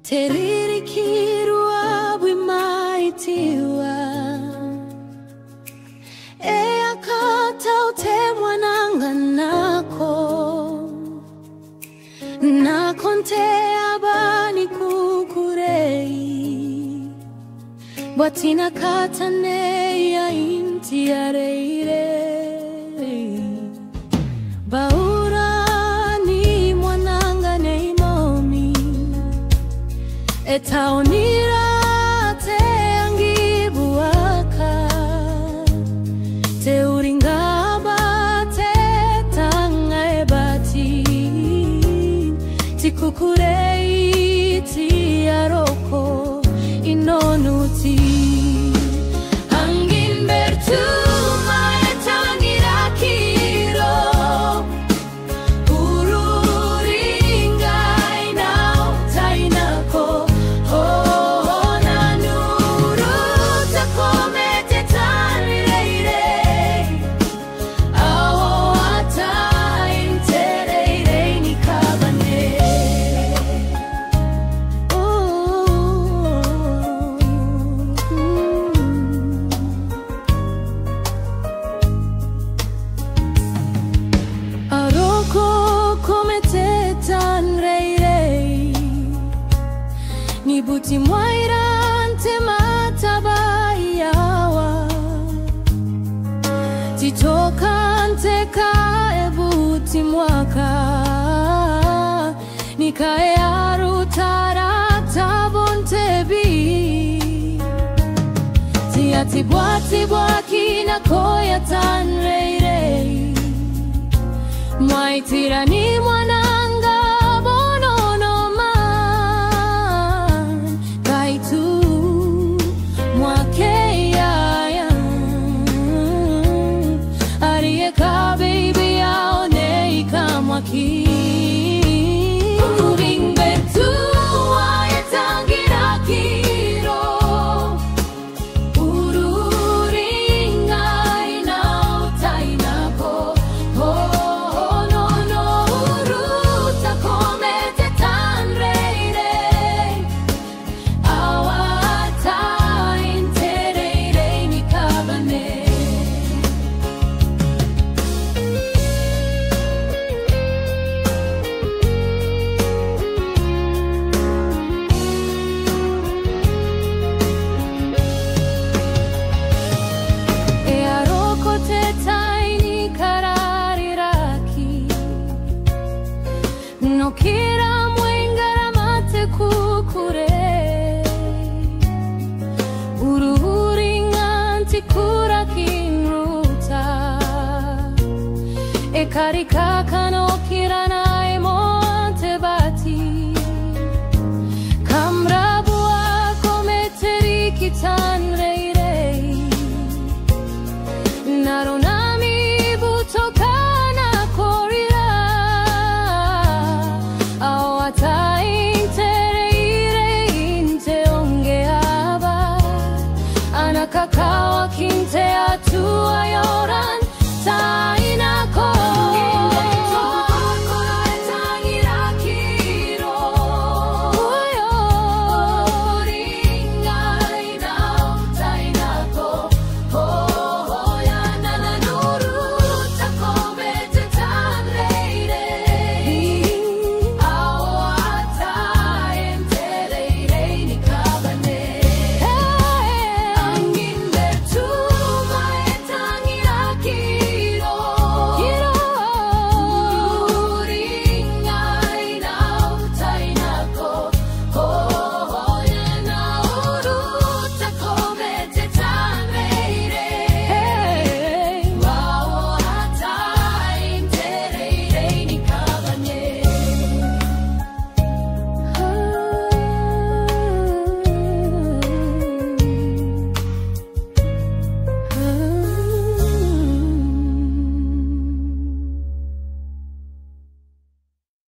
Teririkirua bwimaitiwa Eakata utemwa nanganako Nakonte abani kukurei Batina katane ya inti areire Baurani mwananga neimomi Etaonira te angibuaka Te uringaba te tanga ebati Tikukurei ti aroko inonuti Angimbertu Nibuti mwairante matabayawa Titokante kae buti mwaka Nikae arutarata bontebi Tiatibwa kina koya tanreirei Mwaitirani mwananga No kira mwengara mate kukure Ururinganti kura kinruta Ekarika no kira nae monte bati Kamrabua kometeri kitan reirei Naronami butoka Kaka